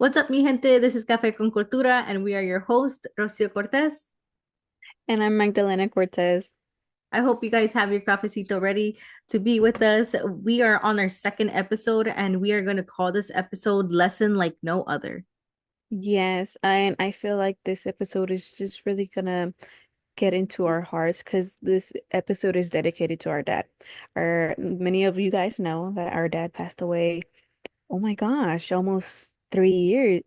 What's up, mi gente? This is Café con Cultura, and we are your host, Rocio Cortez. And I'm Magdalena Cortez. I hope you guys have your cafecito ready to be with us. We are on our second episode, and we are going to call this episode Lesson Like No Other. Yes, and I feel like this episode is just really gonna get into our hearts because this episode is dedicated to our dad. Many of you guys know that our dad passed away. Oh my gosh, almost 3 years.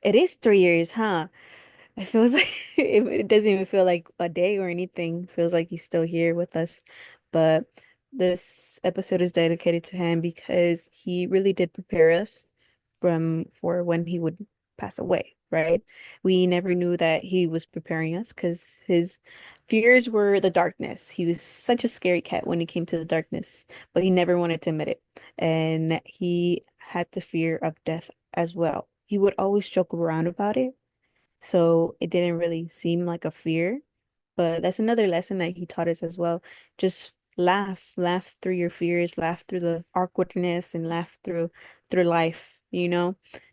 It is 3 years, huh? It feels like it doesn't even feel like a day or anything. It feels like he's still here with us. But this episode is dedicated to him because he really did prepare us for when he would pass away, right? We never knew that he was preparing us because his fears were the darkness. He was such a scary cat when it came to the darkness, but he never wanted to admit it. And he had the fear of death as well. He would always joke around about it, so it didn't really seem like a fear. But that's another lesson that he taught us as well. Just laugh through your fears, laugh through the awkwardness, and laugh through life.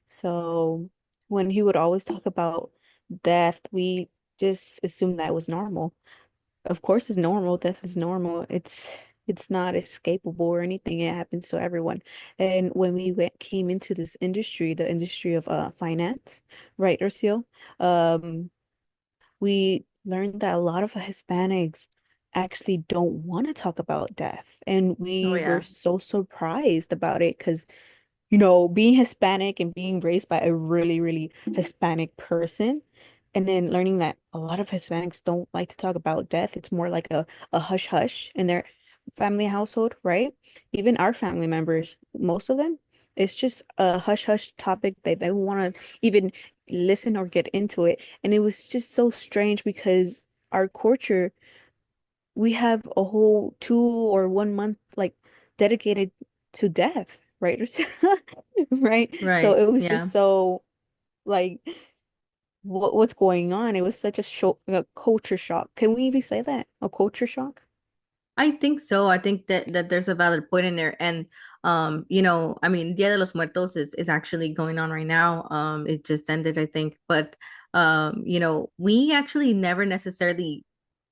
So when he would always talk about death, we just assumed that was normal. Of course, it's normal. Death is normal. It's not escapable or anything. It happens to everyone. And when came into this industry, the industry of finance, right, Rocio? Um, we learned that a lot of Hispanics actually don't want to talk about death. And Oh, we were yeah. so surprised about it because, being Hispanic and being raised by a really, really Hispanic person, and then learning that a lot of Hispanics don't like to talk about death. It's more like a hush hush in their family household, right? Even our family members, most of them, it's just a hush hush topic. They don't want to even listen or get into it. And it was just so strange because our culture, we have a whole 2 or 1 month like dedicated to death, right? Right. So Right. it was Yeah. just so like what's going on? It was such a culture shock. Can we even say that? A culture shock? I think so. I think that there's a valid point in there. And I mean, Dia de los Muertos is actually going on right now. It just ended, I think. But we actually never necessarily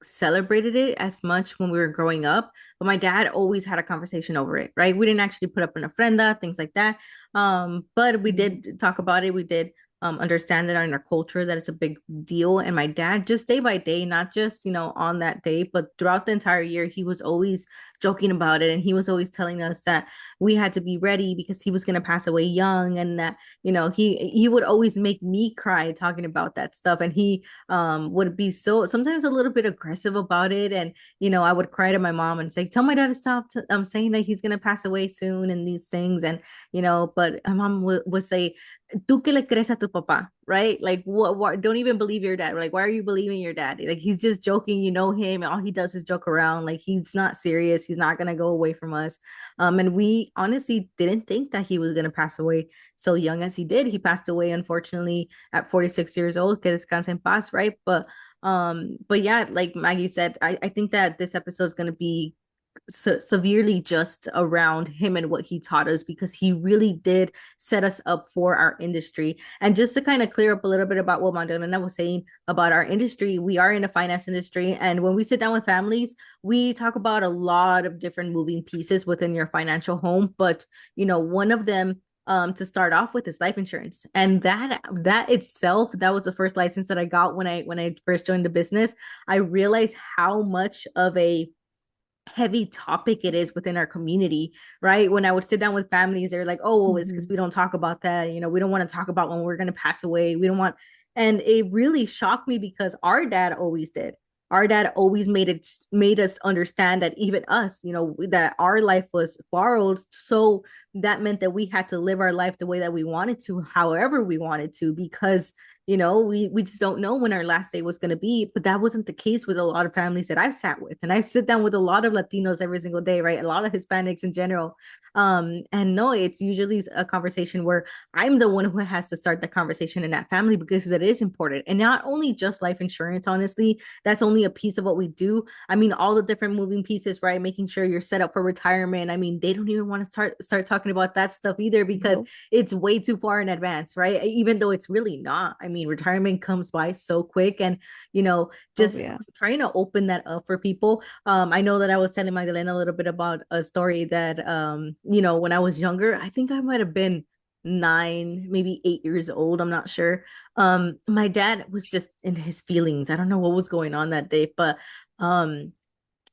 celebrated it as much when we were growing up. But my dad always had a conversation over it, right? We didn't actually put up an ofrenda, things like that. But we Mhm. did talk about it. We did understand that in our culture that it's a big deal. And my dad, just day by day, not just, on that day, but throughout the entire year, he was always joking about it. And he was always telling us that we had to be ready because he was going to pass away young. And that, he would always make me cry talking about that stuff. And he would be so sometimes a little bit aggressive about it. And, I would cry to my mom and say, tell my dad to stop. I'm saying that he's going to pass away soon and these things. And, but my mom would say, ¿tú qué le crees a tu papá? Right? Like, what, don't even believe your dad. Like, why are you believing your dad? Like, he's just joking. You know him. All he does is joke around. Like, he's not serious. He's not going to go away from us. And we honestly didn't think that he was going to pass away so young as he did. He passed away, unfortunately, at 46 years old. Que descanse en paz, right? But yeah, like Maggie said, I think that this episode is going to be severely just around him and what he taught us because he really did set us up for our industry. And just to kind of clear up a little bit about what Madonna was saying about our industry, we are in the finance industry. And when we sit down with families, we talk about a lot of different moving pieces within your financial home. But, one of them to start off with is life insurance. And that itself, that was the first license that I got when I first joined the business. I realized how much of a heavy topic it is within our community, right? When I would sit down with families, they're like, oh, well, it's because Mhm. we don't talk about that. We don't want to talk about when we're going to pass away. We don't want, and it really shocked me because our dad always did. Our dad always made us understand that even us, that our life was borrowed. So that meant that we had to live our life the way that we wanted to, however we wanted to, because we just don't know when our last day was going to be. But that wasn't the case with a lot of families that I've sat with, and I sit down with a lot of Latinos every single day, right? A lot of Hispanics in general. And no, it's usually a conversation where I'm the one who has to start the conversation in that family because it is important. And not only just life insurance, honestly, that's only a piece of what we do. I mean, all the different moving pieces, right? Making sure you're set up for retirement. I mean, they don't even want to start talking about that stuff either because No. it's way too far in advance, right? Even though it's really not. I mean, retirement comes by so quick, and you know, Oh just yeah. trying to open that up for people. I know that I was telling Magdalena a little bit about a story that when I was younger, I think I might have been 9, maybe 8 years old. I'm not sure. My dad was just in his feelings. I don't know what was going on that day, but um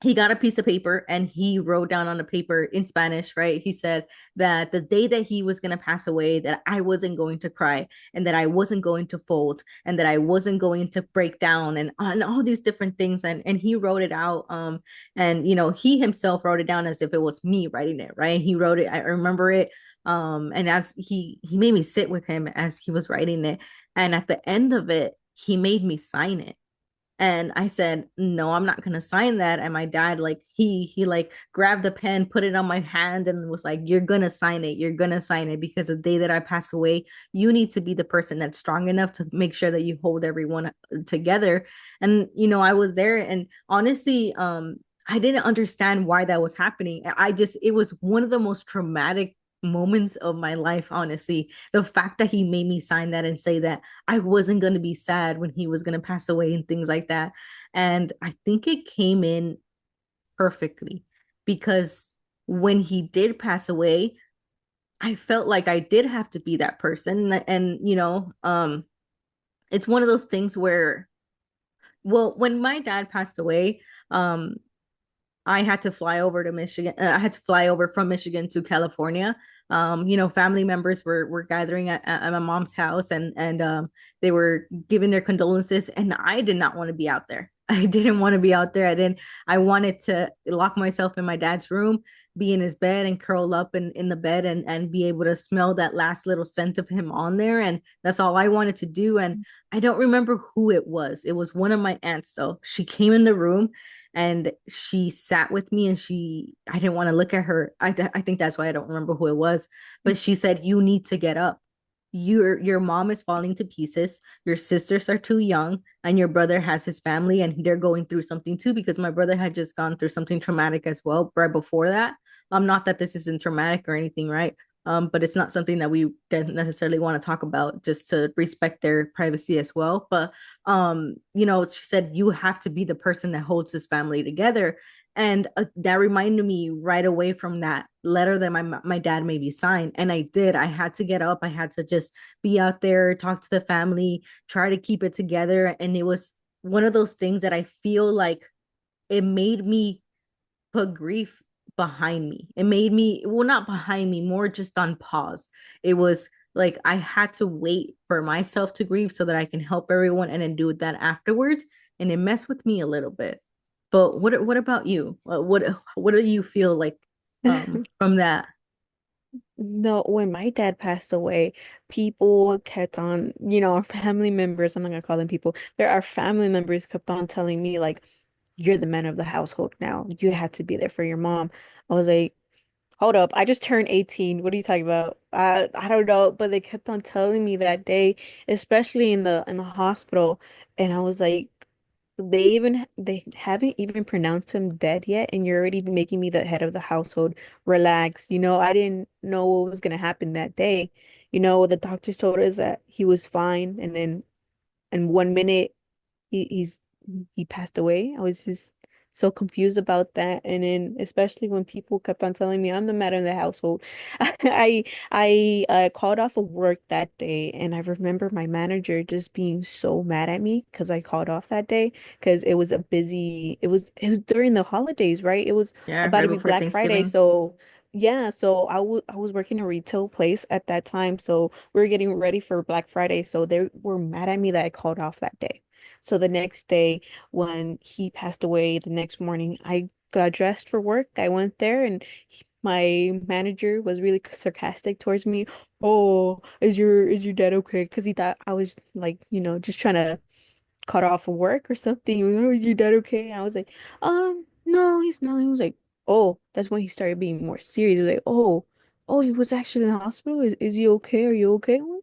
he got a piece of paper and he wrote down on the paper in Spanish, right? He said that the day that he was going to pass away, that I wasn't going to cry and that I wasn't going to fold and that I wasn't going to break down and on all these different things. And he wrote it out. And he himself wrote it down as if it was me writing it, right? He wrote it. I remember it. And as he made me sit with him as he was writing it. And at the end of it, he made me sign it. And I said, no, I'm not gonna sign that. And my dad, like, he like grabbed the pen, put it on my hand, and was like, you're gonna sign it. You're gonna sign it because the day that I pass away, you need to be the person that's strong enough to make sure that you hold everyone together. And I was there, and honestly, I didn't understand why that was happening. It was one of the most traumatic moments of my life, honestly. The fact that he made me sign that and say that I wasn't going to be sad when he was going to pass away and things like that. And I think it came in perfectly because when he did pass away, I felt like I did have to be that person. And it's one of those things where, well, when my dad passed away, um, I had to fly over to Michigan. I had to fly over from Michigan to California. Family members were gathering at my mom's house, and they were giving their condolences, and I did not want to be out there. I didn't want to be out there. I wanted to lock myself in my dad's room, be in his bed and curl up in the bed and be able to smell that last little scent of him on there. And that's all I wanted to do. And I don't remember who it was. It was one of my aunts though. She came in the room and she sat with me, and I didn't want to look at her. I think that's why I don't remember who it was, but she said, you need to get up. Your mom is falling to pieces, your sisters are too young, and your brother has his family and they're going through something too, because my brother had just gone through something traumatic as well right before that. Not that this isn't traumatic or anything, right? But it's not something that we don't necessarily want to talk about, just to respect their privacy as well. But she said, you have to be the person that holds this family together. And that reminded me right away from that letter that my dad made me sign. And I did. I had to get up. I had to just be out there, talk to the family, try to keep it together. And it was one of those things that I feel like it made me put grief behind me. It made me, well, not behind me, more just on pause. It was like I had to wait for myself to grieve so that I can help everyone and then do that afterwards. And it messed with me a little bit. But what about you? What do you feel like from that? No, when my dad passed away, people kept on, our family members, I'm not gonna call them people, there are family members kept on telling me, like, you're the man of the household now. You had to be there for your mom. I was like, hold up, I just turned 18. What are you talking about? I don't know, but they kept on telling me that day, especially in the hospital, and I was like, they haven't even pronounced him dead yet, and you're already making me the head of the household. Relax. I didn't know what was gonna happen that day. The doctors told us that he was fine, and then in 1 minute he he's he passed away. I was just so confused about that. And then especially when people kept on telling me I'm the man in the household. I called off of work that day, and I remember my manager just being so mad at me because I called off that day because it was during the holidays, right? It was Yeah, about right to be before Black Friday, Thanksgiving. so yeah, so I was working a retail place at that time, so we were getting ready for Black Friday, so they were mad at me that I called off that day. So the next day, when he passed away, the next morning, I got dressed for work. I went there, and my manager was really sarcastic towards me. Oh, is your dad okay? Because he thought I was like, just trying to cut off work or something. He was, oh, is your dad okay? I was like, no, he's not. He was like, oh, that's when he started being more serious. He was like, oh, he was actually in the hospital. Is he okay? Are you okay? I'm like,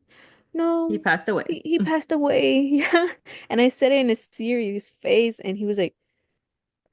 He no, passed away. he passed away. Yeah. And I said it in a serious face, and he was like,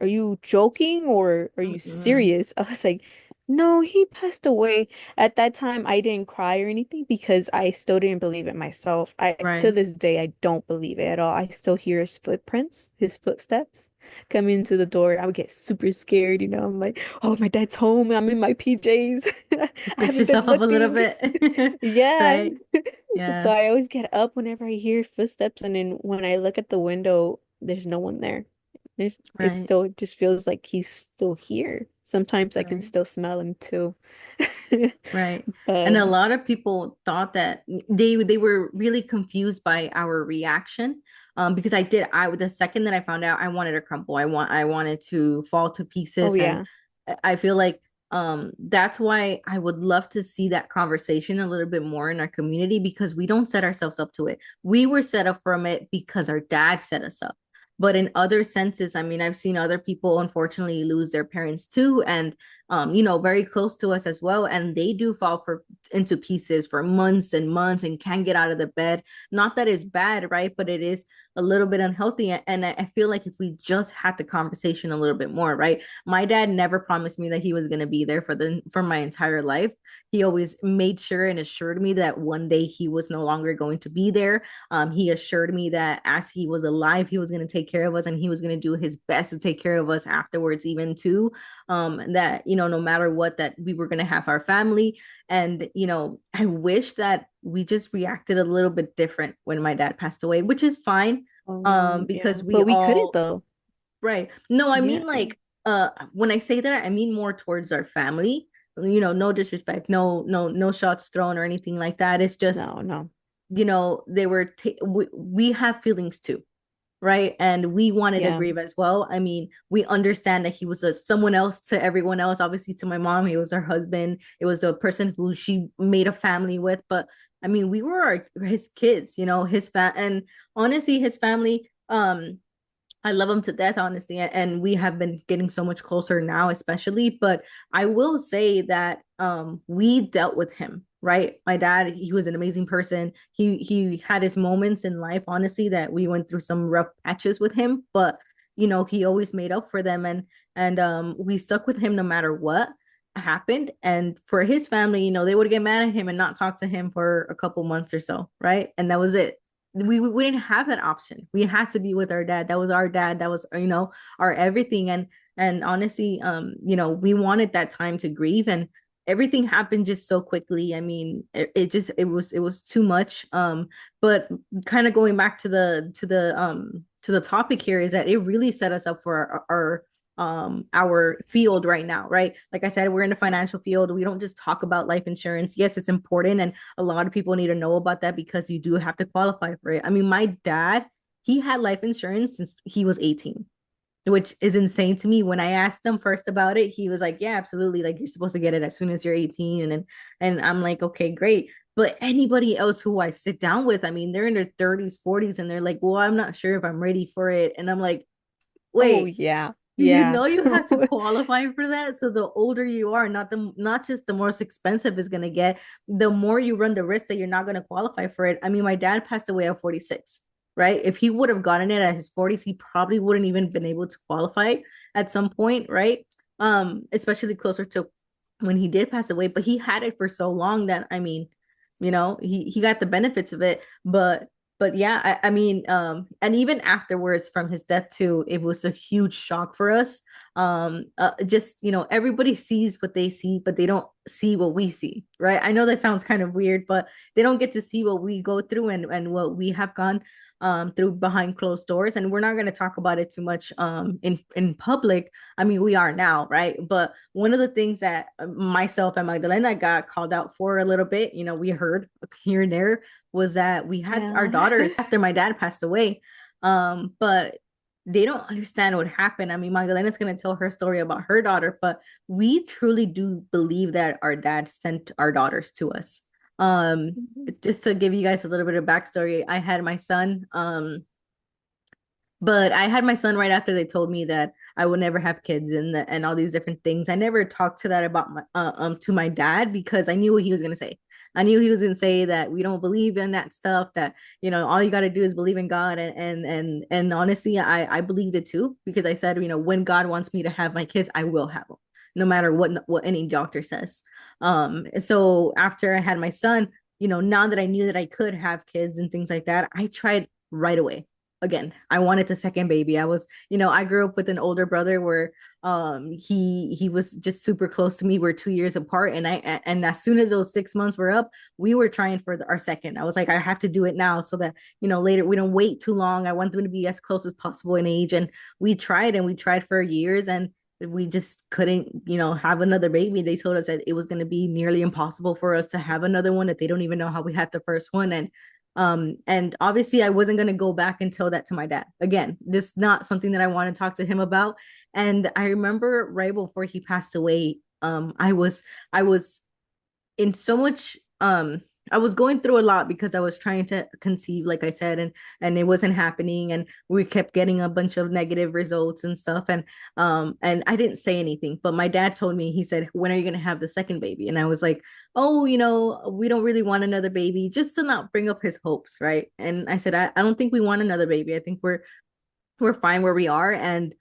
are you joking or are you Mm-mm. serious? I was like, no, he passed away. At that time, I didn't cry or anything because I still didn't believe it myself. To Right. this day, I don't believe it at all. I still hear his footprints, his footsteps coming into the door. I would get super scared, I'm like, oh, my dad's home. I'm in my PJs. I Fix haven't been yourself up a little looking. bit. Yeah. Right. So Yeah. I always get up whenever I hear footsteps, and then when I look at the window, there's no one there. Right. It just feels like he's still here. Sometimes I can Right. still smell him too. Right. And But a lot of people thought that they were really confused by our reaction. Because I the second that I found out, I wanted to crumble. I wanted to fall to oh pieces. And yeah. I feel like that's why I would love to see that conversation a little bit more in our community, because we don't set ourselves up to it. We were set up from it because our dad set us up. But in other senses, I mean, I've seen other people unfortunately lose their parents too, and very close to us as well. And they do fall for into pieces for months and months and can't get out of the bed. Not that it's bad, right? But it is a little bit unhealthy. And I feel like if we just had the conversation a little bit more, right? My dad never promised me that he was going to be there for my entire life. He always made sure and assured me that one day he was no longer going to be there. He assured me that as he was alive, he was going to take care of us, and he was going to do his best to take care of us afterwards, even too. That no matter what, that we were going to have our family. And I wish that we just reacted a little bit different when my dad passed away, which is fine. Yeah. Because we But we couldn't all, though. right. No, I Yeah. mean, like, when I say that, I mean more towards our family. No disrespect, no shots thrown or anything like that. It's just, No, no. they were we have feelings too, right? And we wanted to Yeah. grieve as well. I mean, we understand that he was someone else to everyone else. Obviously, to my mom, he was her husband. It was a person who she made a family with. But I mean, we were his kids, and honestly, his family. I love him to death, honestly, and we have been getting so much closer now, especially. But I will say that we dealt with him, right? My dad, he was an amazing person. He had his moments in life, honestly, that we went through some rough patches with him, but he always made up for them, and we stuck with him no matter what happened. And for his family, they would get mad at him and not talk to him for a couple months or so, right? And that was it. We didn't have that option. We had to be with our dad. That was our dad. That was our everything. And honestly, we wanted that time to grieve, and everything happened just so quickly. I mean, it was too much. But kind of going back to the topic here, is that it really set us up for our field right now, right? Like I said, we're in the financial field. We don't just talk about life insurance. Yes, it's important, and a lot of people need to know about that because you do have to qualify for it. I mean, my dad, he had life insurance since he was 18, which is insane to me. When I asked him first about it, he was like, yeah, absolutely, like you're supposed to get it as soon as you're 18. And I'm like, okay, great. But anybody else who I sit down with, I mean, they're in their 30s, 40s, and they're like, well, I'm not sure if I'm ready for it. And I'm like, Oh wait, yeah. do you Yeah. know you have to qualify for that? So the older you are, not just the more expensive it's gonna get, the more you run the risk that you're not gonna qualify for it. I mean, my dad passed away at 46, right? If he would have gotten it at his 40s, he probably wouldn't even been able to qualify at some point, right? Especially closer to when he did pass away. But he had it for so long that, I mean, he got the benefits of it. But yeah, I mean, and even afterwards from his death too, it was a huge shock for us. Just everybody sees what they see, but they don't see what we see, right? I know that sounds kind of weird, but they don't get to see what we go through, and what we have gone through behind closed doors. And we're not going to talk about it too much in public. I mean, we are now, right? But one of the things that myself and Magdalena got called out for a little bit, we heard here and there, was that we had our Yeah. daughters after my dad passed away. But they don't understand what happened. I mean, Magdalena's going to tell her story about her daughter, but we truly do believe that our dad sent our daughters to us. Um, Mhm. just to give you guys a little bit of backstory, I had my son. But I had my son right after they told me that I would never have kids and all these different things. I never talked to that about my to my dad because I knew what he was gonna say. I knew he was gonna say that we don't believe in that stuff. That all you got to do is believe in God. And honestly, I believed it too because I said when God wants me to have my kids, I will have them, no matter what any doctor says. So after I had my son, now that I knew that I could have kids and things like that, I tried right away. Again, I wanted the second baby. I grew up with an older brother where he was just super close to me. We're 2 years apart, and as soon as those 6 months were up, we were trying for our second. I was like, I have to do it now so that later we don't wait too long. I want them to be as close as possible in age, and we tried for years, and we just couldn't have another baby. They told us that it was going to be nearly impossible for us to have another one, that they don't even know how we had the first one. And obviously I wasn't going to go back and tell that to my dad again. This is not something that I want to talk to him about. And I remember right before he passed away, I was in so much I was going through a lot because I was trying to conceive, like I said, and it wasn't happening, and we kept getting a bunch of negative results and stuff. And I didn't say anything, but my dad told me, he said, when are you going to have the second baby? And I was like, oh, we don't really want another baby, just to not bring up his hopes, right? And I said, I don't think we want another baby. I think we're fine where we are. And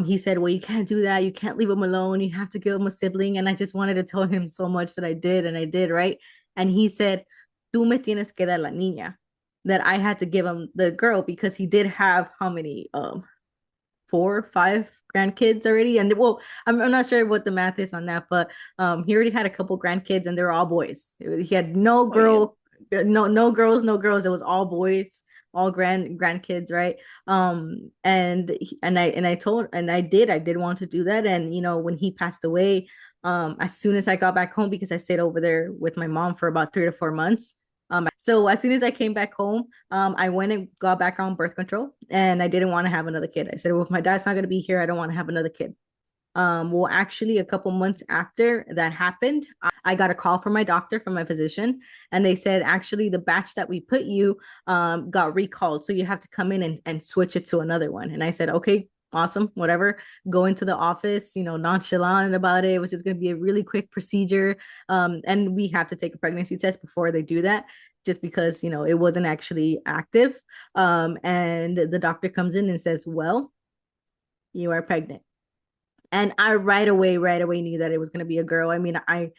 he said, well, you can't do that, you can't leave him alone, you have to give him a sibling. And I just wanted to tell him so much that I did, and I did, right? And he said, tú me tienes que dar la niña, that I had to give him the girl, because he did have how many 4 5 grandkids already. And well, I'm not sure what the math is on that, but he already had a couple grandkids, and they're all boys. He had no Oh yeah. girl, no girls, no girls. It was all boys, all grandkids, right? And I did want to do that. And when he passed away, as soon as I got back home, because I stayed over there with my mom for about 3 to 4 months. So as soon as I came back home, I went and got back on birth control, and I didn't want to have another kid. I said, well, if my dad's not going to be here, I don't want to have another kid. Well, actually, a couple months after that happened, I got a call from my doctor, from my physician, and they said, actually, the batch that we put you got recalled. So you have to come in and switch it to another one. And I said, okay, awesome, whatever. Go into the office, nonchalant about it, which is going to be a really quick procedure. And we have to take a pregnancy test before they do that, just because, it wasn't actually active. And the doctor comes in and says, well, you are pregnant. And I right away knew that it was going to be a girl. I mean, I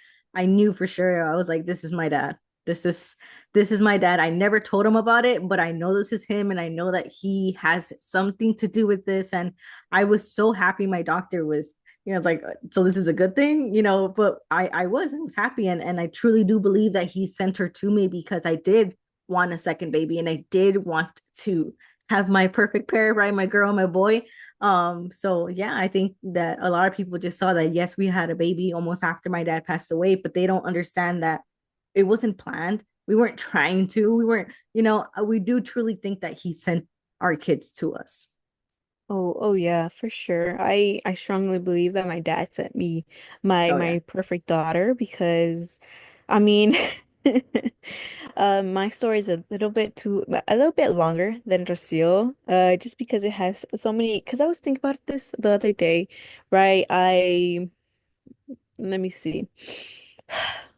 knew for sure. I was like, this is my dad. This is my dad. I never told him about it, but I know this is him, and I know that he has something to do with this. And I was so happy my doctor was, it's like, so this is a good thing, but I was happy. And I truly do believe that he sent her to me because I did want a second baby, and I did want to have my perfect pair, right? My girl, my boy. So yeah, I think that a lot of people just saw that, yes, we had a baby almost after my dad passed away, but they don't understand that it wasn't planned. We weren't trying to. We weren't, we do truly think that he sent our kids to us. Oh yeah, for sure. I strongly believe that my dad sent me my Oh yeah. my perfect daughter because I mean my story is a little bit longer than Rocio, just because it has so many, because I was thinking about this the other day, right? Let me see.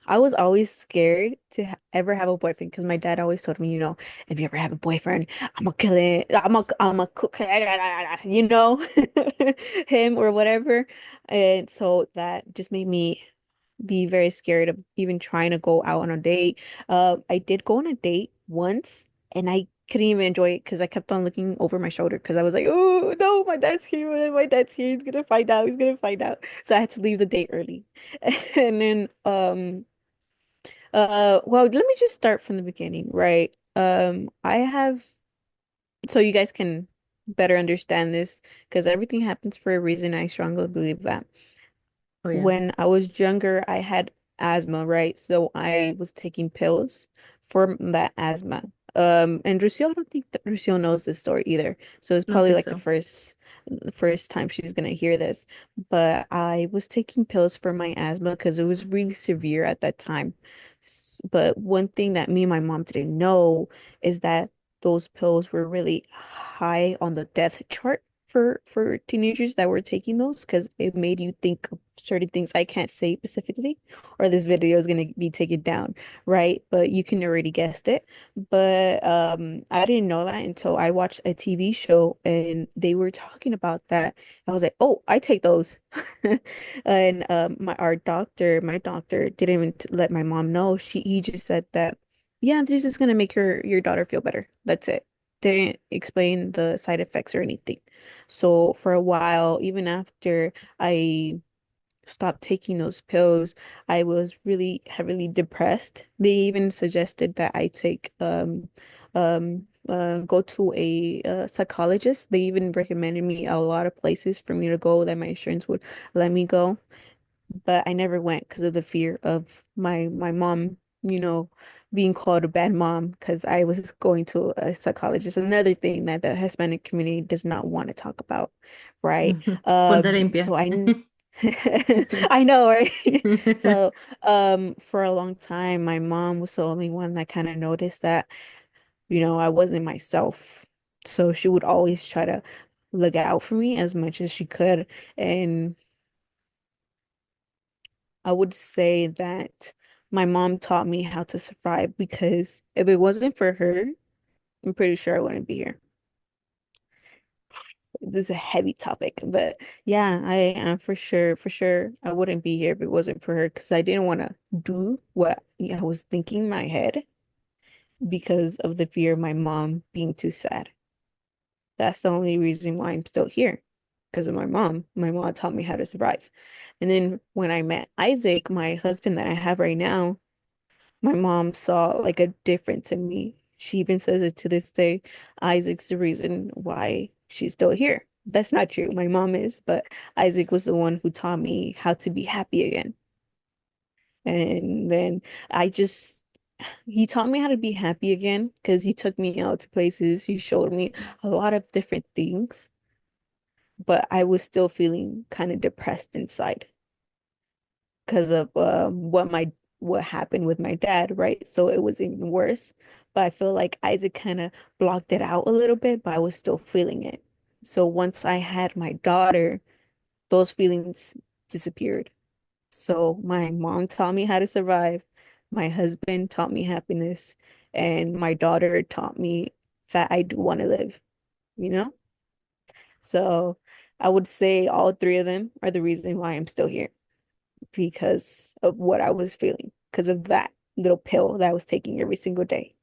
I was always scared to ha ever have a boyfriend because my dad always told me, if you ever have a boyfriend, I'm gonna kill it. I'm gonna cook, him or whatever. And so that just made me be very scared of even trying to go out on a date. I did go on a date once, and I couldn't even enjoy it because I kept on looking over my shoulder because I was like, oh no, my dad's here, my dad's here. He's gonna find out. He's gonna find out. So I had to leave the date early. And then well, let me just start from the beginning, right? I have, so you guys can better understand this because everything happens for a reason. I strongly believe that. Oh yeah. When I was younger, I had asthma, right? So I was taking pills for that asthma. And Lucio, I don't think that Lucio knows this story either. So it's I don't probably think like so. the first time she's gonna hear this. But I was taking pills for my asthma because it was really severe at that time. But one thing that me and my mom didn't know is that those pills were really high on the death chart for teenagers that were taking those because it made you think of certain things I can't say specifically, or this video is gonna be taken down, right? But you can already guessed it. But I didn't know that until I watched a TV show and they were talking about that. I was like, "Oh, I take those." And my doctor didn't even let my mom know. He just said that, yeah, this is gonna make your daughter feel better. That's it. Didn't explain the side effects or anything. So for a while, even after I stopped taking those pills, I was really heavily depressed. They even suggested that I take go to a psychologist. They even recommended me a lot of places for me to go that my insurance would let me go, but I never went because of the fear of my mom, being called a bad mom because I was going to a psychologist. Another thing that the Hispanic community does not want to talk about, right? Ponte limpia. So I know, right? So, for a long time, my mom was the only one that kind of noticed that, I wasn't myself. So she would always try to look out for me as much as she could. And I would say that my mom taught me how to survive because if it wasn't for her, I'm pretty sure I wouldn't be here. This is a heavy topic, but yeah, I am for sure, I wouldn't be here if it wasn't for her because I didn't want to do what I was thinking in my head because of the fear of my mom being too sad. That's the only reason why I'm still here because of my mom. My mom taught me how to survive. And then when I met Isaac, my husband that I have right now, my mom saw like a difference in me. She even says it to this day. Isaac's the reason why she's still here. That's not true. My mom is, but Isaac was the one who taught me how to be happy again. And then I just, he taught me how to be happy again because he took me out to places. He showed me a lot of different things, but I was still feeling kind of depressed inside because of what happened with my dad, right? So it was even worse. But I feel like Isaac kind of blocked it out a little bit, but I was still feeling it. So once I had my daughter, those feelings disappeared. So my mom taught me how to survive. My husband taught me happiness, and my daughter taught me that I do want to live, you know? So I would say all three of them are the reason why I'm still here because of what I was feeling, because of that little pill that I was taking every single day,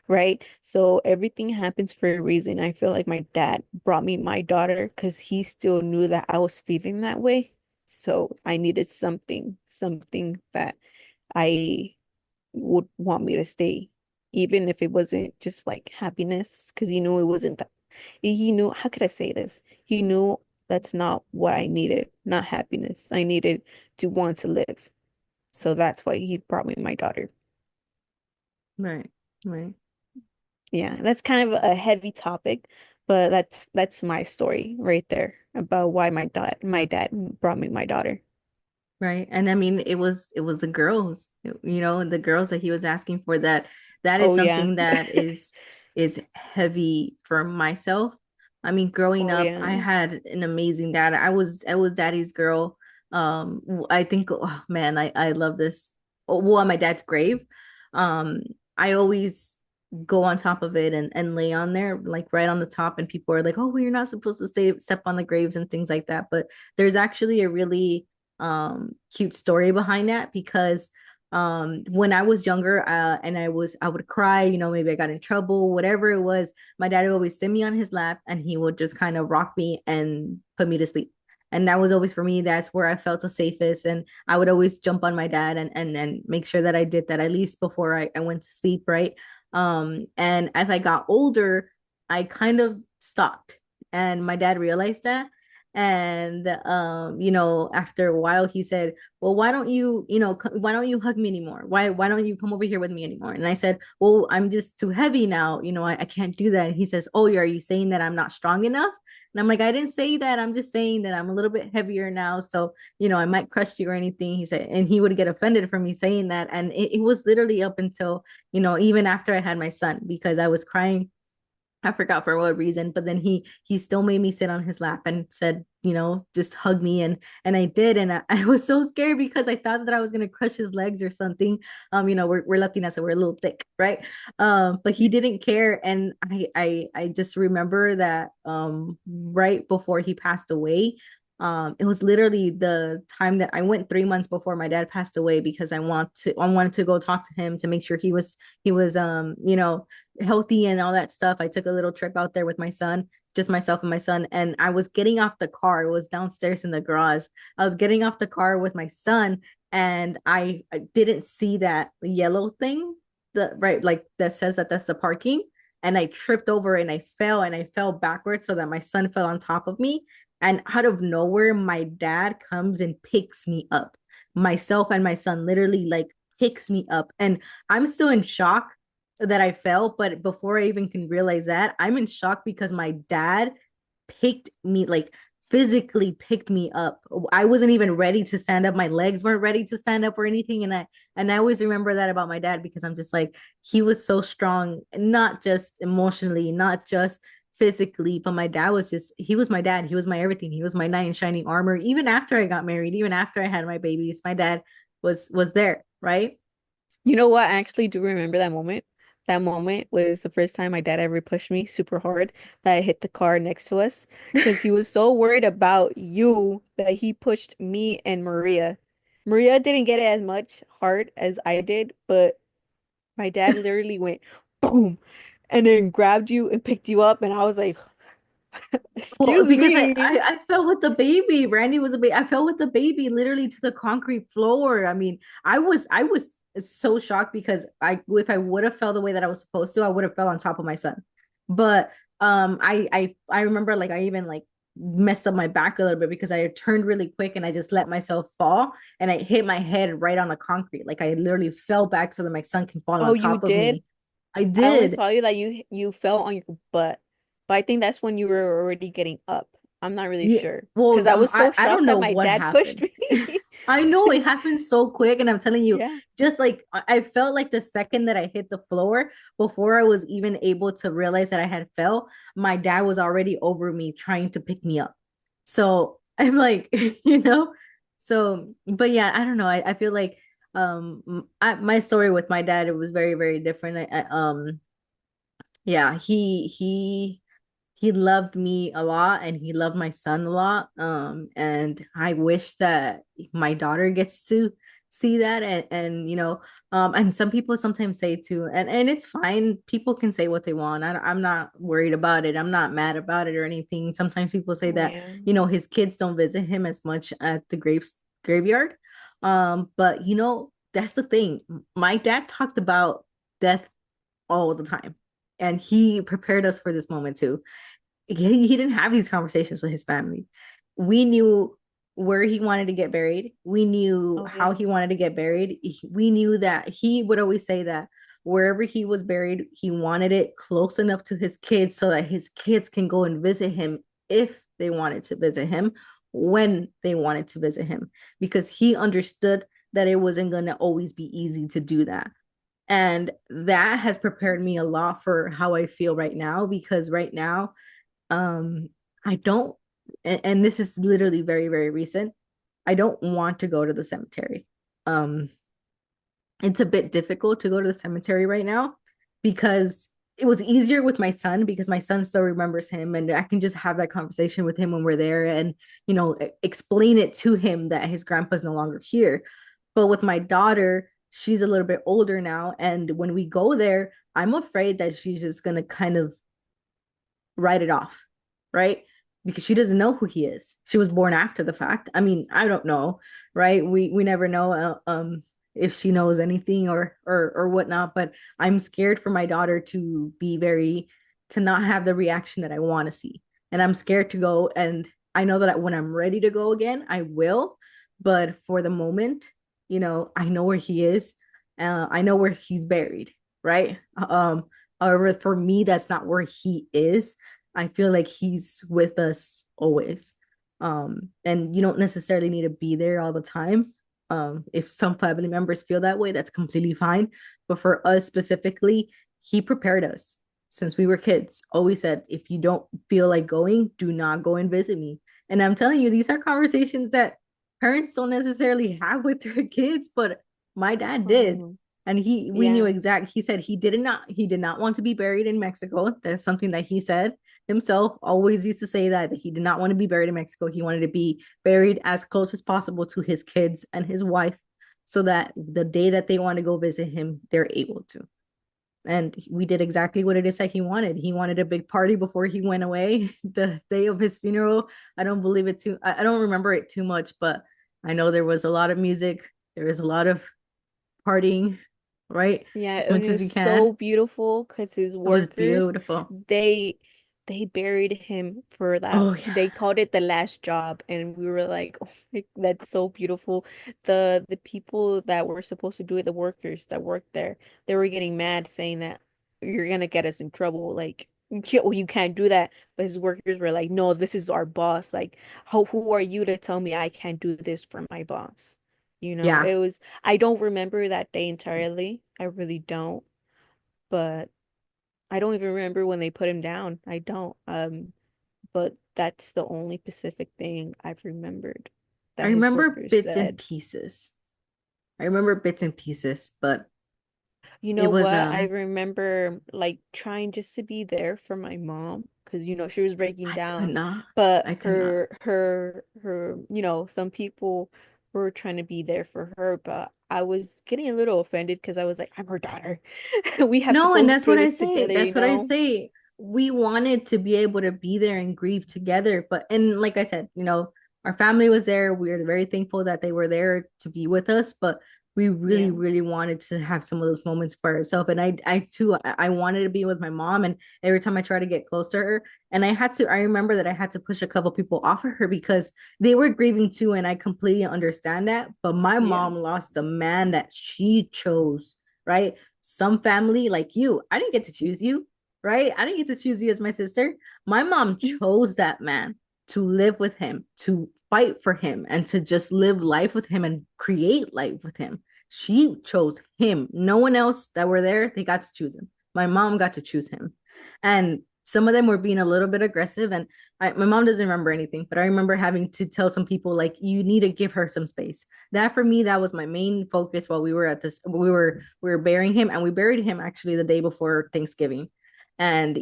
right? So everything happens for a reason. I feel like my dad brought me my daughter because he still knew that I was feeling that way. So I needed something that I would want me to stay, even if it wasn't just like happiness, because he knew it wasn't that. He knew, how could I say this? He knew that's not what I needed, not happiness. I needed to want to live. So that's why he brought me my daughter. Right, right. Yeah, that's kind of a heavy topic, but that's my story right there about why my dad brought me my daughter. Right. And I mean, it was the girls, the girls that he was asking for that is Oh yeah. something that is heavy for myself. I mean, growing Oh up, I yeah. had an amazing dad. I was daddy's girl. I think, oh man, I love this. Oh, well, on my dad's grave, um, I always go on top of it and lay on there, like right on the top, and people are like, "Oh, well, you're not supposed to step on the graves and things like that." But there's actually a really cute story behind that because when I was younger and I would cry, maybe I got in trouble, whatever it was, my dad would always sit me on his lap and he would just kind of rock me and put me to sleep. And that was always for me, that's where I felt the safest. And I would always jump on my dad and make sure that I did that at least before I went to sleep, right? And as I got older, I kind of stopped. And my dad realized that. And after a while he said, well, why don't you, why don't you hug me anymore? Why don't you come over here with me anymore? And I said, well, I'm just too heavy now. I can't do that. And he says, oh, are you saying that I'm not strong enough? And I'm like, I didn't say that. I'm just saying that I'm a little bit heavier now. So, I might crush you or anything. He said, and he would get offended for me saying that. And it was literally up until, even after I had my son, because I was crying. I forgot for what reason, but then he still made me sit on his lap and said, just hug me, and I did, and I was so scared because I thought that I was gonna crush his legs or something. We're Latina, so we're a little thick, right? But he didn't care, and I just remember that right before he passed away, it was literally the time that I went 3 months before my dad passed away because I wanted to go talk to him to make sure he was healthy and all that stuff. I took a little trip out there with my son, just myself and my son, and I was getting off the car. It was downstairs in the garage. I was getting off the car with my son, and I didn't see that yellow thing, the right, like that says that that's the parking. And I tripped over and I fell backwards so that my son fell on top of me. And out of nowhere, my dad comes and picks me up. Myself and my son literally like picks me up. And I'm still in shock that I fell, but before I even can realize that, I'm in shock because my dad picked me, like physically picked me up. I wasn't even ready to stand up. My legs weren't ready to stand up or anything. And I always remember that about my dad because I'm just like, he was so strong, not just emotionally, not just physically, but my dad was just, he was my dad. He was my everything. He was my knight in shining armor. Even after I got married, even after I had my babies, my dad was there, right? You know what? I actually do remember that moment. That moment was the first time my dad ever pushed me super hard that I hit the car next to us because he was so worried about you that he pushed me and Maria. Maria didn't get it as much hard as I did, but my dad literally went boom and then grabbed you and picked you up, and I was like, Well, "Excuse because me." I fell with the baby. Randy was a baby. I fell with the baby literally to the concrete floor. I mean, I was so shocked because I if I would have fell the way that I was supposed to, I would have fell on top of my son. But I remember like I even like messed up my back a little bit because I had turned really quick and I just let myself fall and I hit my head right on the concrete. Like I literally fell back so that my son can fall Oh, on you top of did? me. I I always did. saw you that you fell on your butt, but I think that's when you were already getting up. I'm not really Yeah. sure because Well, I was so I don't shocked that know my what dad pushed happened. me. I know it happened so quick, and I'm telling you, Yeah. just like I felt like the second that I hit the floor, before I was even able to realize that I had fell, my dad was already over me trying to pick me up. So I'm like, so but yeah, I don't know. I feel like my story with my dad, it was very, very different. Yeah, he loved me a lot and he loved my son a lot. And I wish that my daughter gets to see that. And some people sometimes say too, and it's fine. People can say what they want. I'm not worried about it. I'm not mad about it or anything. Sometimes people say that, Yeah. his kids don't visit him as much at the graveyard. But that's the thing. My dad talked about death all the time. And he prepared us for this moment too. He didn't have these conversations with his family. We knew where he wanted to get buried. We knew Oh how yeah. he wanted to get buried. We knew that he would always say that wherever he was buried, he wanted it close enough to his kids so that his kids can go and visit him if they wanted to visit him, when they wanted to visit him, because he understood that it wasn't going to always be easy to do that. And that has prepared me a lot for how I feel right now, because right now, um, I don't, and this is literally very, very recent. I don't want to go to the cemetery. Um, it's a bit difficult to go to the cemetery right now because it was easier with my son because my son still remembers him and I can just have that conversation with him when we're there and explain it to him that his grandpa's no longer here. But with my daughter, she's a little bit older now, and when we go there, I'm afraid that she's just going to kind of write it off, right? Because she doesn't know who he is. She was born after the fact. I mean, I don't know, right? We never know if she knows anything or whatnot. But I'm scared for my daughter to be very to not have the reaction that I want to see, and I'm scared to go and I know that when I'm ready to go again, I will. But for the moment, I know where he is. I know where he's buried, right? However, for me, that's not where he is. I feel like he's with us always. And you don't necessarily need to be there all the time. If some family members feel that way, that's completely fine. But for us specifically, he prepared us since we were kids. Always said, if you don't feel like going, do not go and visit me. And I'm telling you, these are conversations that parents don't necessarily have with their kids, but my dad did. Oh, And we knew yeah. exact. He said he did not want to be buried in Mexico. That's something that he said himself. Always used to say that he did not want to be buried in Mexico. He wanted to be buried as close as possible to his kids and his wife, so that the day that they want to go visit him, they're able to. And we did exactly what it is that he wanted. He wanted a big party before he went away. The day of his funeral, I don't believe it too. I don't remember it too much, but I know there was a lot of music. There was a lot of partying, right? Yeah, As it much as was you so can. beautiful because his It was workers, beautiful. they they buried him for that. Oh yeah. They called it the last job, and we were like, oh that's so beautiful. The people that were supposed to do it, the workers that worked there, they were getting mad, saying that you're gonna get us in trouble. Like, you can't do that. But his workers were like, no, this is our boss. Like, who are you to tell me I can't do this for my boss? Yeah. It was. I don't remember that day entirely. I really don't. But I don't even remember when they put him down. I don't. But that's the only specific thing I've remembered I that his remember workers bits and said. pieces. I remember bits and pieces, but You it know was what? I remember like trying just to be there for my mom because she was breaking I could down. not. But I could not. some people were trying to be there for her, but I was getting a little offended because I was like, I'm her daughter. We have to No, and go that's through what I this say. together, That's what I say. We wanted to be able to be there and grieve together. But, and like I said, our family was there. We are very thankful that they were there to be with us. But we really, Yeah. really wanted to have some of those moments for ourselves. And I too, I wanted to be with my mom. And every time I try to get close to her, and I remember that I had to push a couple people off of her because they were grieving too. And I completely understand that. But my Yeah. mom lost the man that she chose, right? Some family like you, I didn't get to choose you, right? I didn't get to choose you as my sister. My mom chose that man to live with him, to fight for him, and to just live life with him and create life with him. She chose him. No one else that were there, they got to choose him. My mom got to choose him. And some of them were being a little bit aggressive. And my mom doesn't remember anything, but I remember having to tell some people, like, you need to give her some space. That for me, that was my main focus while we were at this. We were burying him, and we buried him actually the day before Thanksgiving. And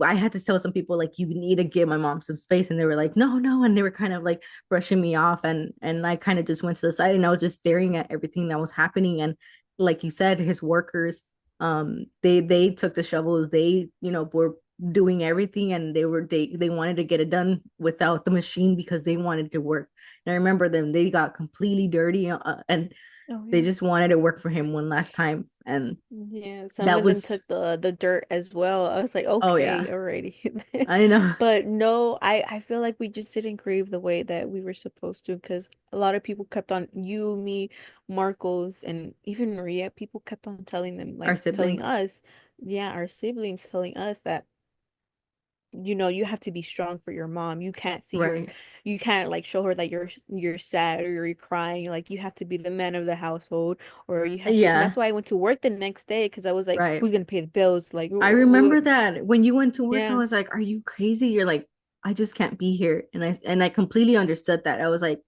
I had to tell some people, like, you need to give my mom some space, and they were like, no, no, and they were kind of like brushing me off, and I kind of just went to the side, and I was just staring at everything that was happening. And like you said, his workers, they took the shovels, they were doing everything, and they wanted to get it done without the machine because they wanted to work. And I remember them, they got completely dirty, and Oh they yeah. just wanted to work for him one last time. And Yeah, some that of them was, took the dirt as well. I was like, oh okay, yeah, alrighty. I know. But no, I feel like we just didn't grieve the way that we were supposed to because a lot of people kept on you, me, Marcos, and even Maria, people kept on telling them, Our like telling siblings, us, yeah, our siblings telling us that you have to be strong for your mom. You can't see her, right? you can't like show her that you're sad or you're crying. Like you have to be the man of the household, or you have to. And that's Yeah, why I went to work the next day because I was like, right. who's gonna pay the bills? Like, I remember that when you went to work, I yeah, was like, "Are you crazy?" You're like, "I just can't be here," and I completely understood that. I was like,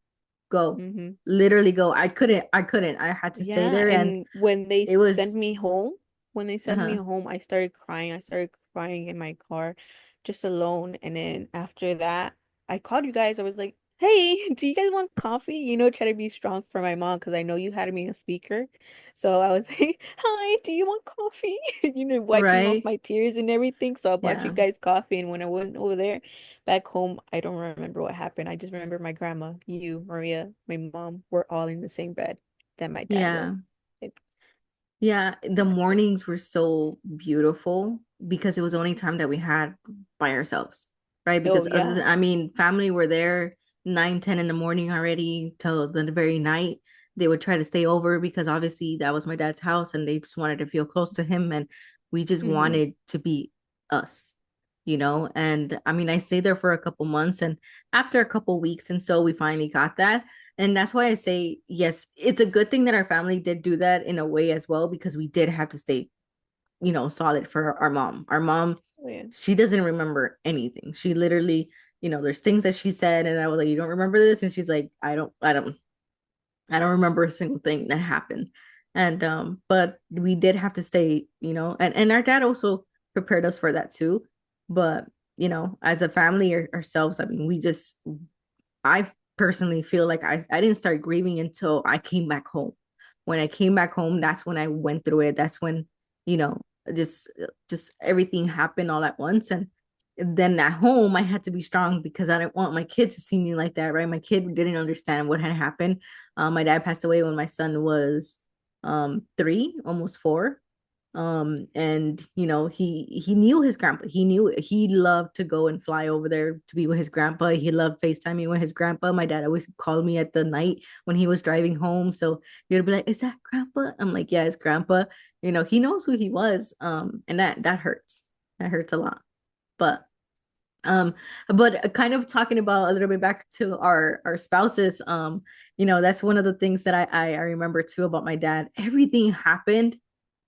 "Go, mm-hmm. literally go." I couldn't. I had to stay Yeah, there, and and when they it sent was, me home, uh-huh, I started crying. I started crying in my car just alone. And then after that, I called you guys. I was like, "Hey, do you guys want coffee?" Try to be strong for my mom because I know you had me a speaker. So I was like, "Hi, do you want coffee?" Wiping off right? my tears and everything. So I bought you Yeah, guys coffee. And when I went over there back home, I don't remember what happened. I just remember my grandma, you, Maria, my mom, were all in the same bed than my dad yeah. was. It, Yeah, the and that's it. mornings were so beautiful because it was the only time that we had by ourselves. right? Oh Because other than, yeah. I mean, family were there 9, 10 in the morning already till the very night. They would try to stay over because obviously that was my dad's house and they just wanted to feel close to him. And we just Hmm. wanted to be us, you know? And I mean, I stayed there for a couple months and after a couple weeks and so we finally got that. And that's why I say, yes, it's a good thing that our family did do that in a way as well, because we did have to stay, solid for our mom. Our mom, Oh yeah. she doesn't remember anything. She literally, there's things that she said, and I was like, "You don't remember this?" And she's like, I don't remember a single thing that happened." And but we did have to stay, and our dad also prepared us for that too. But as a family ourselves, I mean, I personally feel like I didn't start grieving until I came back home. When I came back home, that's when I went through it. That's when, you know, just everything happened all at once. And then at home, I had to be strong because I didn't want my kid to see me like that, right? My kid didn't understand what had happened. My dad passed away when my son was 3, almost 4. And he knew his grandpa. He knew he loved to go and fly over there to be with his grandpa. He loved FaceTiming with his grandpa. My dad always called me at the night when he was driving home, so he would be like, "Is that grandpa?" I'm like, "Yeah, it's grandpa." He knows who he was. And that hurts. That hurts a lot. But kind of talking about a little bit back to our spouses, that's one of the things that I remember too about my dad. Everything happened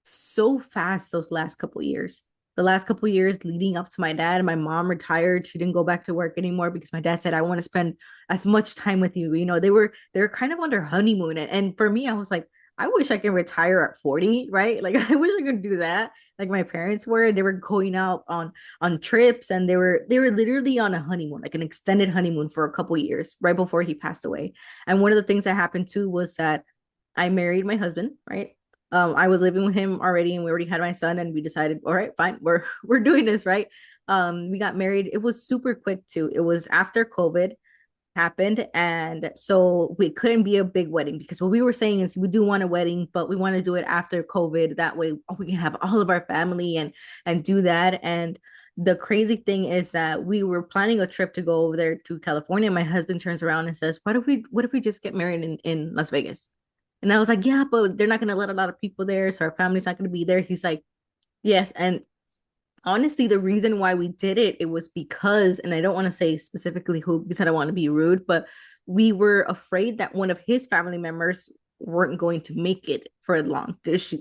so fast those last couple years. The last couple years leading up to my dad, my mom retired. She didn't go back to work anymore because my dad said, "I want to spend as much time with you." They were kind of on their honeymoon. And for me, I was like, I wish I could retire at 40, right? Like I wish I could do that. Like my parents were, they were going out on trips and they were literally on a honeymoon, like an extended honeymoon for a couple years right before he passed away. And one of the things that happened too was that I married my husband, right? I was living with him already, and we already had my son, and we decided, all right, fine, we're doing this, right? We got married. It was super quick too. It was after COVID happened, and so we couldn't be a big wedding because what we were saying is we do want a wedding, but we want to do it after COVID. That way, we can have all of our family and do that. And the crazy thing is that we were planning a trip to go over there to California. My husband turns around and says, "What if we just get married in Las Vegas?" And I was like, "Yeah, but they're not going to let a lot of people there. So our family's not going to be there." He's like, "Yes." And honestly, the reason why we did it, it was because, and I don't want to say specifically who, because I don't want to be rude, but we were afraid that one of his family members weren't going to make it for long. This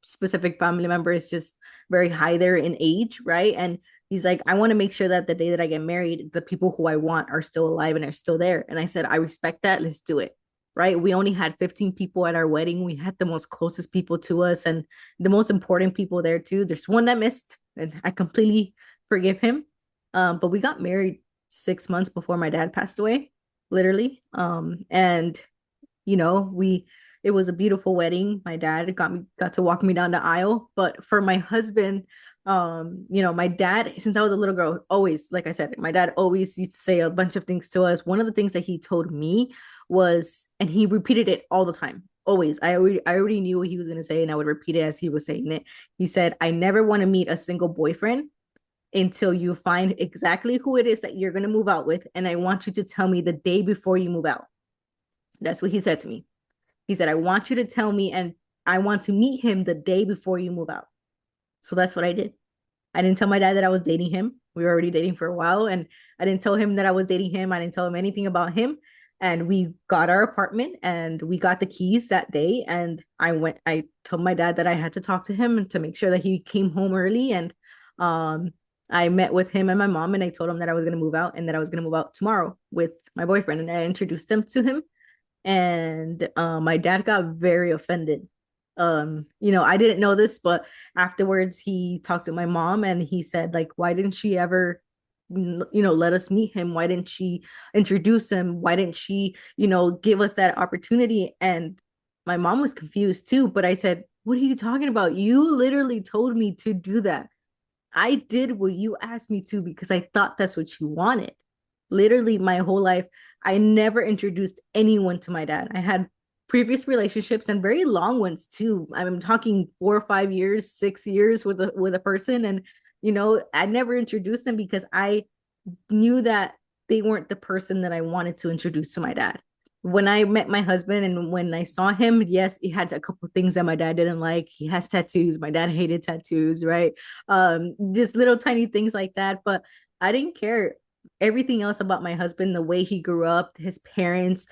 specific family member is just very high there in age, right? And he's like, "I want to make sure that the day that I get married, the people who I want are still alive and are still there." And I said, "I respect that. Let's do it." Right. We only had 15 people at our wedding. We had the most closest people to us and the most important people there too. There's one that missed, and I completely forgive him. But we got married 6 months before my dad passed away, literally. And we it was a beautiful wedding. My dad got to walk me down the aisle. But for my husband, my dad, since I was a little girl, always, like I said, my dad always used to say a bunch of things to us. One of the things that he told me was, and he repeated it all the time. Always. I already knew what he was gonna say, and I would repeat it as he was saying it. He said, "I never want to meet a single boyfriend until you find exactly who it is that you're gonna move out with, and I want you to tell me the day before you move out." That's what he said to me. He said, "I want you to tell me, and I want to meet him the day before you move out." So that's what I did. I didn't tell my dad that I was dating him. We were already dating for a while, and I didn't tell him that I was dating him. I didn't tell him anything about him. And we got our apartment and we got the keys that day. And I told my dad that I had to talk to him to make sure that he came home early. And um, I met with him and my mom, and I told him that I was going to move out and that I was going to move out tomorrow with my boyfriend. And I introduced him to him, and my dad got very offended. I didn't know this, but afterwards he talked to my mom and he said, like, why didn't she ever let us meet him? Why didn't she introduce him? Why didn't she give us that opportunity? And my mom was confused too, but I said, "What are you talking about? You literally told me to do that. I did what you asked me to because I thought that's what you wanted." Literally, my whole life, I never introduced anyone to my dad. I had previous relationships and very long ones too. I'm talking 4 or 5 years, 6 years with a person, and I never introduced them because I knew that they weren't the person that I wanted to introduce to my dad. When I met my husband and when I saw him, yes, he had a couple of things that my dad didn't like. He has tattoos. My dad hated tattoos, right? Just little tiny things like that. But I didn't care. Everything else about my husband, the way he grew up, his parents,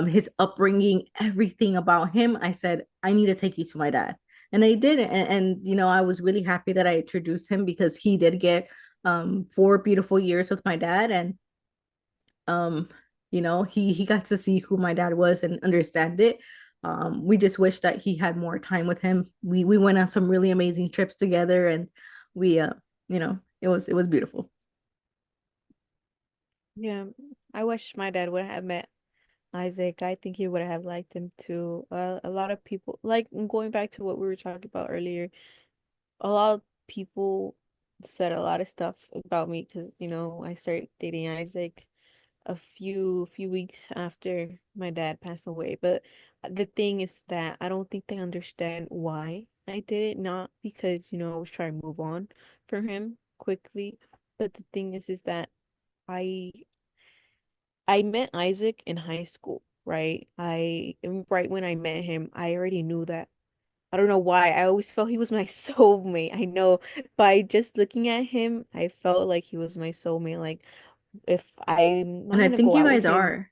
his upbringing, everything about him, I said, I need to take you to my dad. And I did. I was really happy that I introduced him because he did get 4 beautiful years with my dad, and um he got to see who my dad was and understand it. We just wish that he had more time with him. We went on some really amazing trips together, and we it was beautiful. Yeah, I wish my dad would have met Isaac. I think he would have liked him too. A lot of people, like going back to what we were talking about earlier, a lot of people said a lot of stuff about me because, I started dating Isaac a few weeks after my dad passed away. But the thing is that I don't think they understand why I did it, not because, I was trying to move on from him quickly. But the thing is that I I met Isaac in high school, right? Right when I met him, I already knew that. I don't know why. I always felt he was my soulmate. I know by just looking at him, I felt like he was my soulmate. Like if I'm not And I gonna think go you out with guys him. are.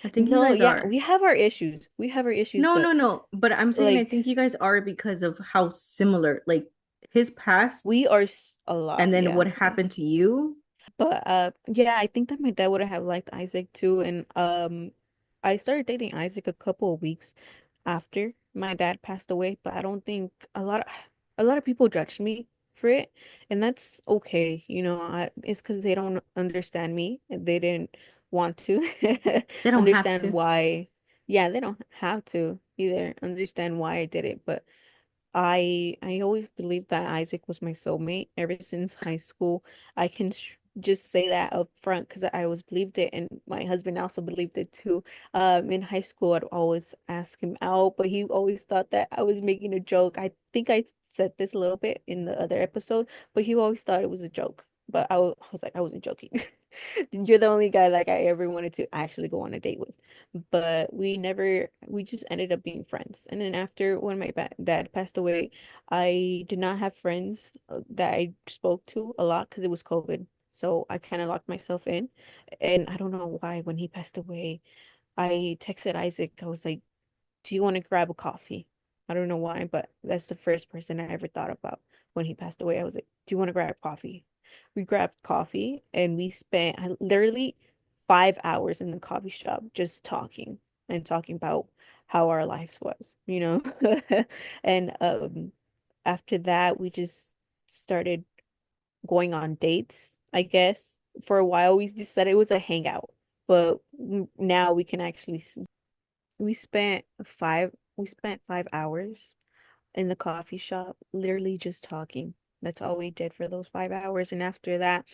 I think you No, guys yeah, are. we have our issues. We have our issues, No, but no, no. But I'm saying I like think you guys are because of how similar, like his past we are a lot, and then yeah, what yeah. happened to you. But yeah, I think that my dad would have liked Isaac too. And I started dating Isaac a couple of weeks after my dad passed away, but I don't think a lot of people judged me for it, and that's okay. It's because they don't understand me. And they didn't want to They don't have understand to. why. Yeah, they don't have to either understand why I did it, but I always believed that Isaac was my soulmate ever since high school. I can just say that up front because I always believed it, and my husband also believed it too. In high school, I'd always ask him out, but he always thought that I was making a joke. I think I said this a little bit in the other episode, but he always thought it was a joke. But I was like, I wasn't joking. You're the only guy like I ever wanted to actually go on a date with, but we just ended up being friends. And then after when my dad passed away, I did not have friends that I spoke to a lot because it was COVID. So I kind of locked myself in. And I don't know why when he passed away, I texted Isaac. I was like, do you want to grab a coffee? I don't know why, but that's the first person I ever thought about when he passed away. I was like, do you want to grab coffee? We grabbed coffee and we spent literally 5 hours in the coffee shop just talking and talking about how our lives was. And after that, we just started going on dates, I guess. For a while, we just said it was a hangout, but now we can actually we spent 5 hours in the coffee shop, literally just talking. That's all we did for those 5 hours. And after that,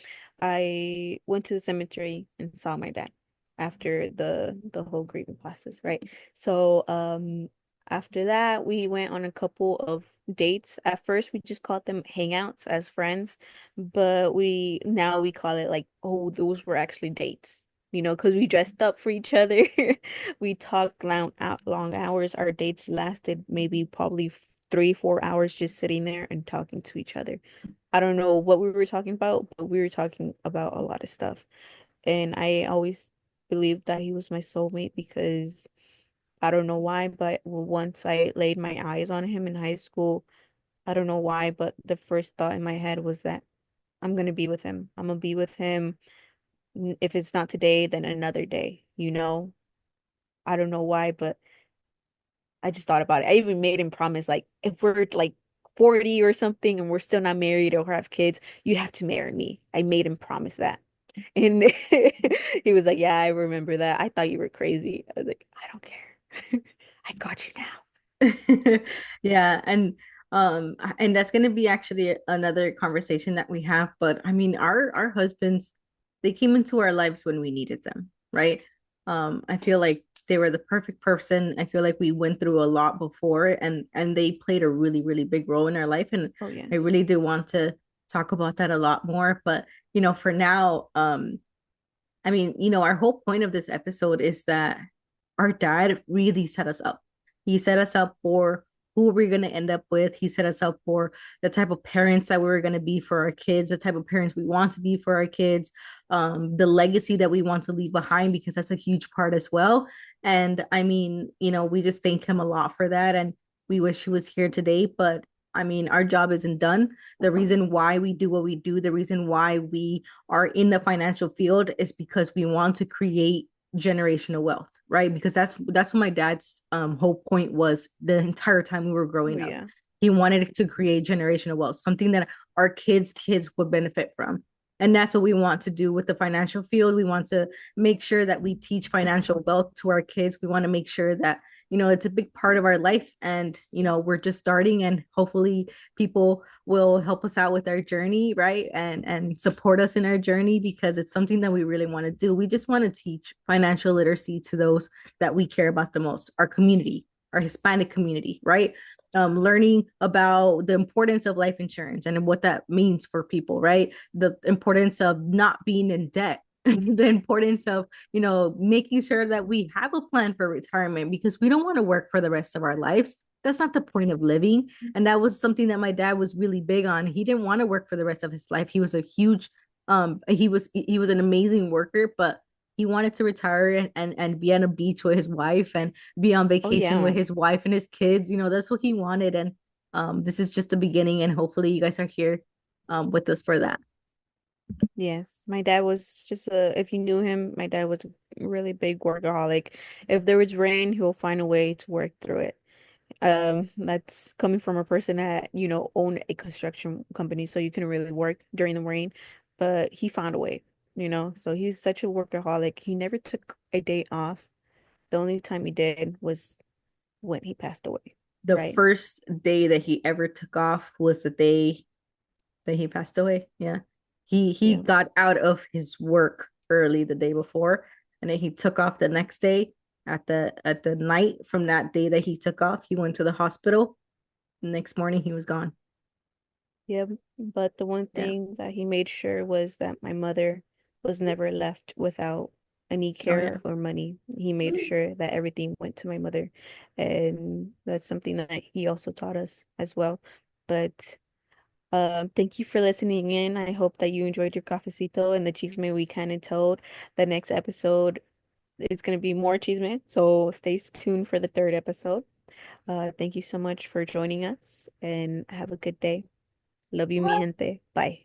I went to the cemetery and saw my dad after the whole grieving process, right? So after that, we went on a couple of dates. At first, we just called them hangouts as friends, but we call it like, oh, those were actually dates. Because we dressed up for each other. We talked long hours. Our dates lasted maybe probably 3, 4 hours just sitting there and talking to each other. I don't know what we were talking about, but we were talking about a lot of stuff. And I always believed that he was my soulmate because I don't know why, but once I laid my eyes on him in high school, I don't know why, but the first thought in my head was that I'm gonna be with him. I'm gonna be with him. If it's not today, then another day. I don't know why, but I just thought about it. I even made him promise, like, if we're like 40 or something and we're still not married or have kids, you have to marry me. I made him promise that. And he was like, yeah, I remember that. I thought you were crazy. I was like, I don't care. I got you now. Yeah, and that's going to be actually another conversation that we have, but I mean our husbands, they came into our lives when we needed them, right? I feel like they were the perfect person. I feel like we went through a lot before, and they played a really really big role in our life, and Oh, I yes. really do want to talk about that a lot more. But for now, I mean, our whole point of this episode is that our dad really set us up. He set us up for who we're going to end up with. He set us up for the type of parents that we were going to be for our kids, the type of parents we want to be for our kids, the legacy that we want to leave behind, because that's a huge part as well. And I mean, we just thank him a lot for that. And we wish he was here today. But I mean, our job isn't done. The reason why we do what we do, the reason why we are in the financial field is because we want to create generational wealth, right? Because that's what my dad's whole point was the entire time we were Oh growing up. yeah. He wanted to create generational wealth, something that our kids would benefit from. And that's what we want to do with the financial field. We want to make sure that we teach financial wealth to our kids. We want to make sure that it's a big part of our life, and we're just starting, and hopefully people will help us out with our journey, right? And support us in our journey, because it's something that we really want to do. We just want to teach financial literacy to those that we care about the most, our community, our Hispanic community, right? Learning about the importance of life insurance and what that means for people, right? The importance of not being in debt, the importance of making sure that we have a plan for retirement, because we don't want to work for the rest of our lives. That's not the point of living. And that was something that my dad was really big on. He didn't want to work for the rest of his life. He was a huge he was an amazing worker, but he wanted to retire and be on a beach with his wife and be on Oh vacation with yeah. his wife and his kids. That's what he wanted. And this is just the beginning, and hopefully you guys are here with us for that. Yes. My dad was just a, if you knew him, my dad was a really big workaholic. If there was rain, he'll find a way to work through it. That's coming from a person that, owned a construction company, so you couldn't really work during the rain, but he found a way. So he's such a workaholic. He never took a day off. The only time he did was when he passed away, The right? first day that he ever took off was the day that he passed away. Yeah. He Yeah. got out of his work early the day before, and then he took off the next day. At the night from that day that he took off, he went to the hospital. The next morning he was gone. Yeah, but the one Yeah. thing that he made sure was that my mother was never left without any Oh yeah. care or money. He made sure that everything went to my mother, and that's something that he also taught us as well. But thank you for listening in. I hope that you enjoyed your cafecito and the chisme we kind of told. The next episode is going to be more chisme, so stay tuned for the third episode. Thank you so much for joining us, and have a good day. Love you, mi gente. Bye.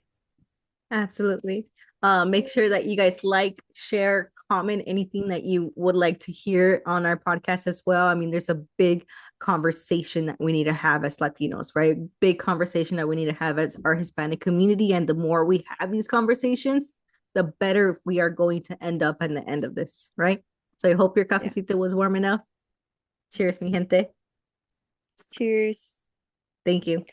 Absolutely. Make sure that you guys like, share, comment anything that you would like to hear on our podcast as well. I mean, there's a big conversation that we need to have as Latinos, right? Big conversation that we need to have as our Hispanic community. And the more we have these conversations, the better we are going to end up at the end of this, right? So I hope your Yeah. cafecito was warm enough. Cheers, mi gente. Cheers. Thank you.